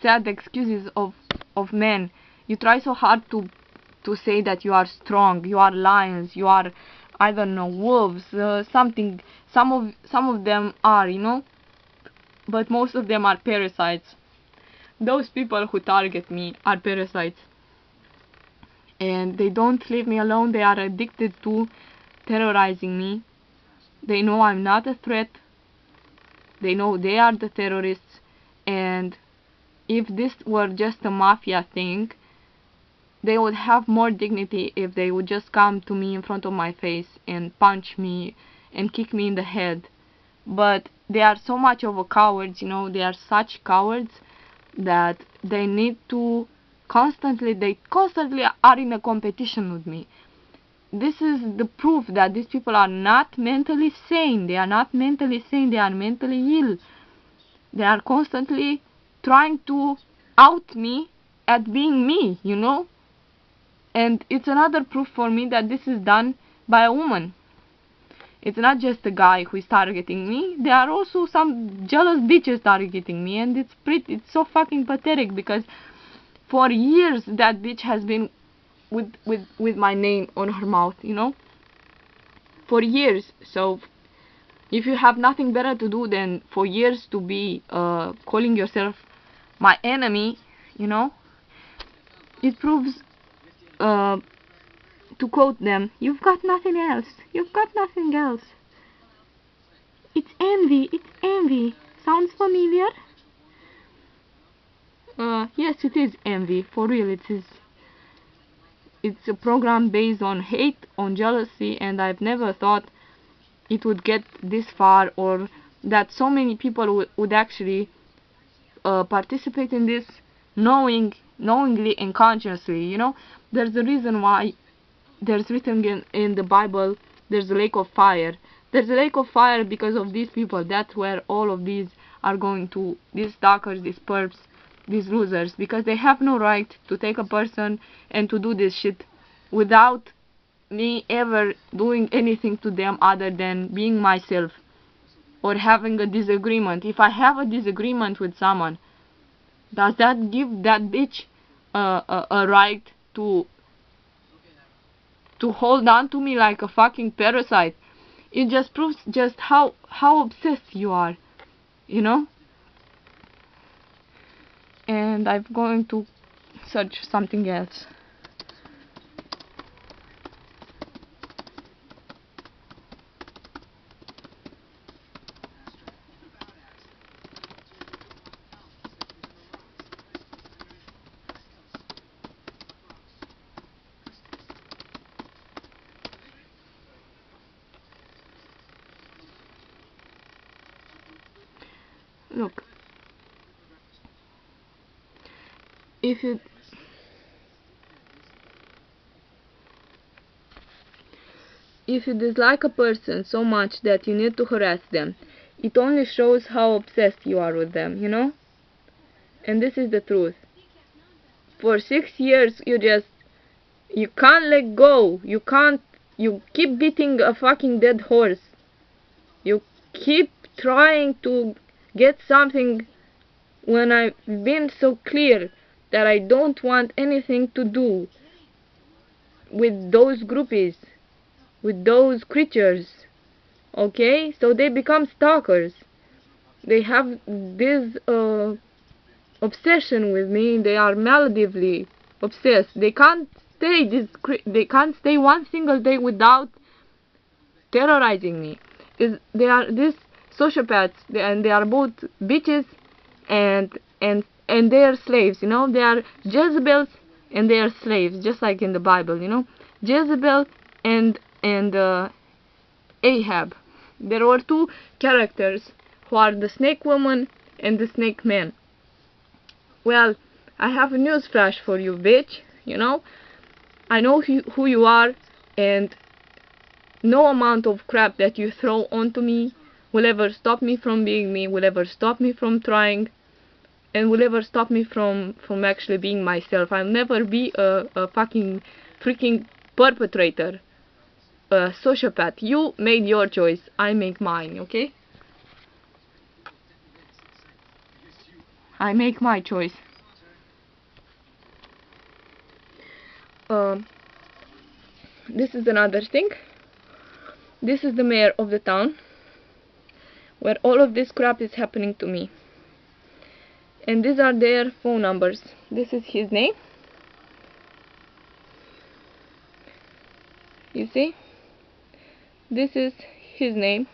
sad excuses of men. You try so hard to say that you are strong, you are lions, you are, I don't know, wolves, something. Some of them are, you know, but most of them are parasites. Those people who target me are parasites, and they don't leave me alone. They are addicted to terrorizing me. They know I'm not a threat. They know they are the terrorists, and if this were just a mafia thing, they would have more dignity if they would just come to me in front of my face and punch me and kick me in the head. But they are so much of a cowards, you know, they are such cowards that they need to constantly are in a competition with me. This is the proof that these people are not mentally sane. They are not mentally sane, they are mentally ill. They are constantly trying to out me at being me, you know. And it's another proof for me that this is done by a woman. It's not just a guy who is targeting me. There are also some jealous bitches targeting me, and it's so fucking pathetic, because for years that bitch has been with my name on her mouth, you know, for years. So if you have nothing better to do than for years to be calling yourself my enemy, you know, it proves, to quote them, you've got nothing else. You've got nothing else. It's envy. It's envy. Sounds familiar? Yes, it is envy. For real, it is. It's a program based on hate, on jealousy, and I've never thought it would get this far, or that so many people would actually participate in this knowingly and consciously, you know. There's a reason why there's written in the Bible, there's a lake of fire. There's a lake of fire because of these people. That's where all of these are going to, these stalkers, these perps, these losers, because they have no right to take a person and to do this shit without me ever doing anything to them other than being myself or having a disagreement. If I have a disagreement with someone, does that give that bitch a right to hold on to me like a fucking parasite? It just proves just how obsessed you are, you know. And I'm going to search something else. Look, if you dislike a person so much that you need to harass them, it only shows how obsessed you are with them, you know? And this is the truth. For 6 years you can't let go. You keep beating a fucking dead horse. You keep trying to get something when I've been so clear that I don't want anything to do with those groupies, with those creatures. Okay? So they become stalkers. They have this obsession with me. They are maladively obsessed. They can't stay one single day without terrorizing me. They are these sociopaths, and they are both bitches and they are slaves, you know. They are Jezebels and they are slaves, just like in the Bible, you know. Jezebel and Ahab. There were two characters who are the snake woman and the snake man. Well, I have a news flash for you, bitch. You know, I know who you are, and no amount of crap that you throw onto me will ever stop me from being me, will ever stop me from trying, and will ever stop me from actually being myself. I'll never be a fucking freaking perpetrator, a sociopath. You made your choice, I make mine, okay? I make my choice. this is another thing. This is the mayor of the town where all of this crap is happening to me. And these are their phone numbers. This is his name. You see? This is his name.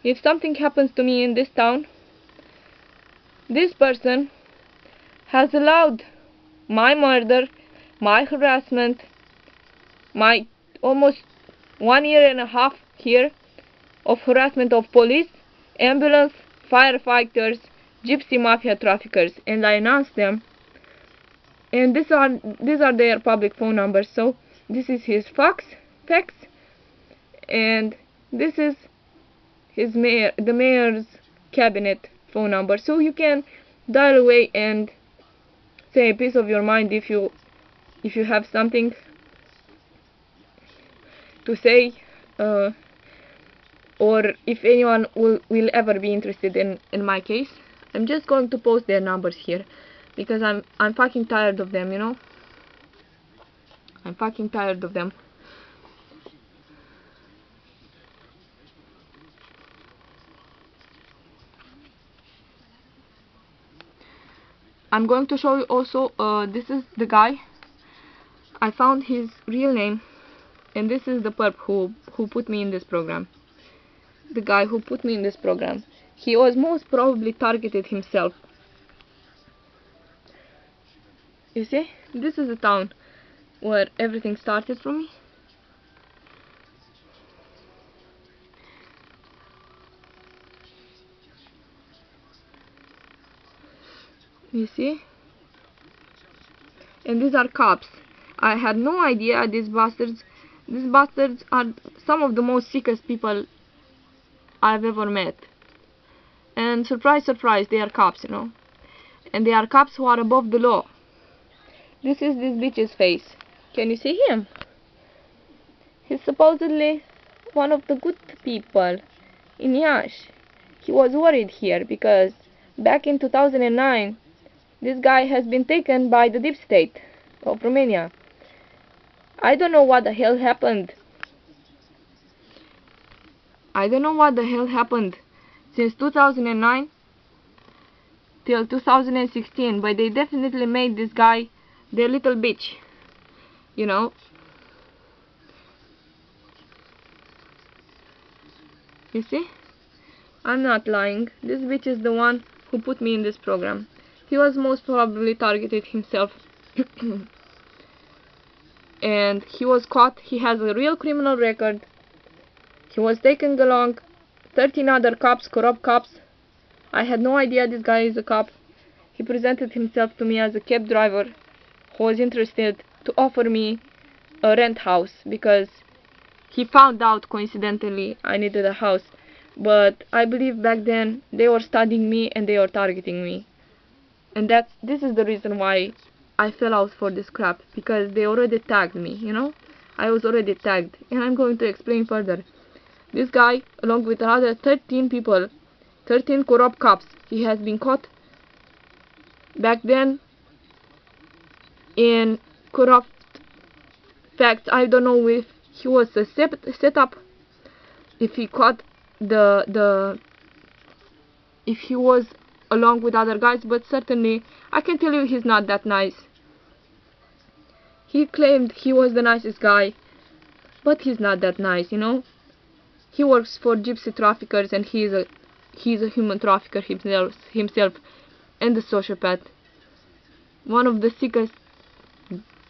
If something happens to me in this town, this person has allowed my murder, my harassment, my almost 1.5 years here of harassment of police, ambulance, firefighters, gypsy mafia traffickers, and I announced them. And these are their public phone numbers. So this is his fax, and this is his the mayor's cabinet phone number. So you can dial away and say a piece of your mind if you have something to say, or if anyone will ever be interested in my case. I'm just going to post their numbers here because I'm fucking tired of them, you know. I'm fucking tired of them. I'm going to show you also, this is the guy. I found his real name, and this is the perp who put me in this program. The guy who put me in this program. He was most probably targeted himself. You see? This is the town where everything started from me. You see? And these are cops. I had no idea these bastards are some of the most sickest people I've ever met. And surprise, surprise, they are cops, you know. And they are cops who are above the law. This is this bitch's face. Can you see him? He's supposedly one of the good people in Iași. He was worried here because back in 2009, this guy has been taken by the deep state of Romania. I don't know what the hell happened. I don't know what the hell happened since 2009 till 2016, but they definitely made this guy their little bitch, you know. You see? I'm not lying. This bitch is the one who put me in this program. He was most probably targeted himself. And he was caught. He has a real criminal record. He was taken along 13 other cops, corrupt cops. I had no idea this guy is a cop. He presented himself to me as a cab driver who was interested to offer me a rent house because he found out coincidentally I needed a house. But I believe back then they were studying me and they were targeting me. And this is the reason why I fell out for this crap, because they already tagged me, you know. I was already tagged, and I'm going to explain further. This guy, along with another 13 people, 13 corrupt cops, he has been caught back then in corrupt facts. I don't know if he was a setup, if he caught if he was along with other guys, but certainly I can tell you he's not that nice. He claimed he was the nicest guy, but he's not that nice, you know. He works for gypsy traffickers and he's a human trafficker himself and a sociopath. One of the sickest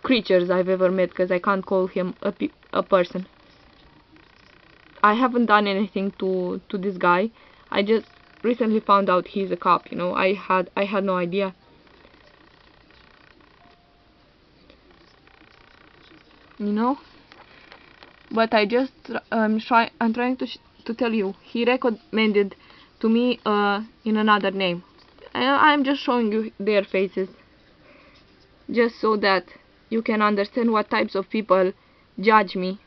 creatures I've ever met, because I can't call him a person. I haven't done anything to this guy. I just recently found out he's a cop, you know. I had no idea. You know, but I'm trying to tell you, he recommended to me in another name. I'm just showing you their faces, just so that you can understand what types of people judge me.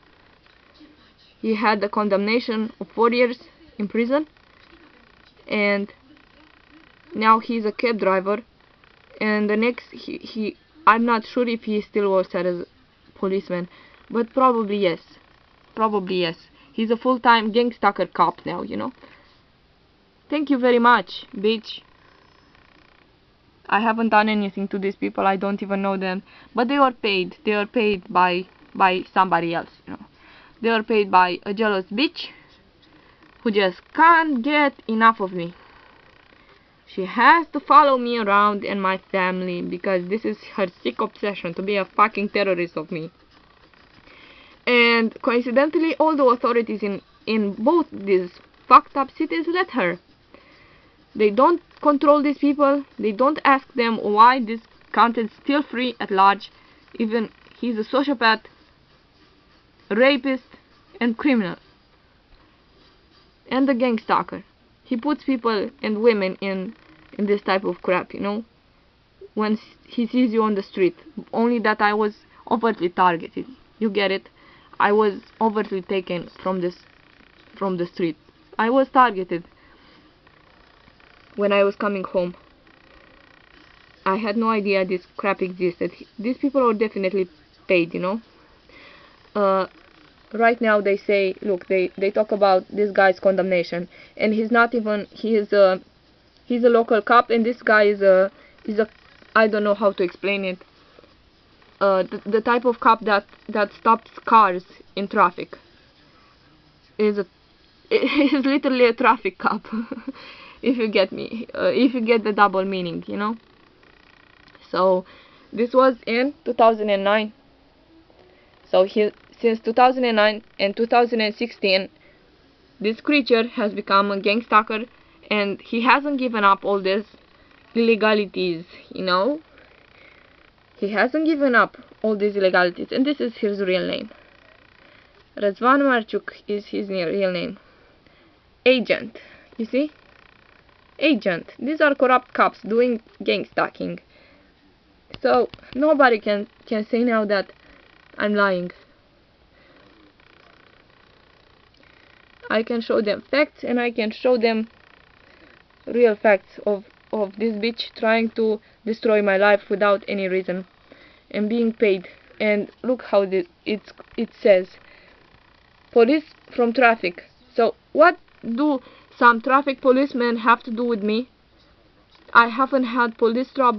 He had a condemnation of 4 years in prison, and now he's a cab driver. And the next, I'm not sure if he still works as policeman, but probably yes. Probably yes. He's a full-time gang stalker cop now, you know. Thank you very much, bitch. I haven't done anything to these people. I don't even know them, but they were paid. They were paid by somebody else, you know. They were paid by a jealous bitch who just can't get enough of me. She has to follow me around and my family because this is her sick obsession, to be a fucking terrorist of me. And coincidentally, all the authorities in both these fucked up cities let her. They don't control these people. They don't ask them why this content's still free at large. Even he's a sociopath, rapist, and criminal. And a gang stalker. He puts people and women in this type of crap, you know. Once he sees you on the street. Only that I was overtly targeted. You get it? I was overtly taken from the street. I was targeted when I was coming home. I had no idea this crap existed. These people are definitely paid, you know. Right now they say, look, they talk about this guy's condemnation, and he's not even, he's a local cop, and this guy is a I don't know how to explain it. The type of cop that stops cars in traffic. Is literally a traffic cop. If you get me, if you get the double meaning, you know. So this was in 2009. So since 2009 and 2016, this creature has become a gang stalker, and he hasn't given up all these illegalities, you know. He hasn't given up all these illegalities, and this is his real name. Răzvan Marciuc is his real name. Agent, you see? Agent. These are corrupt cops doing gang stalking. So nobody can say now that I'm lying. I can show them facts, and I can show them real facts of this bitch trying to destroy my life without any reason and being paid. And look how it says police from traffic. So what do some traffic policemen have to do with me? I haven't had police trouble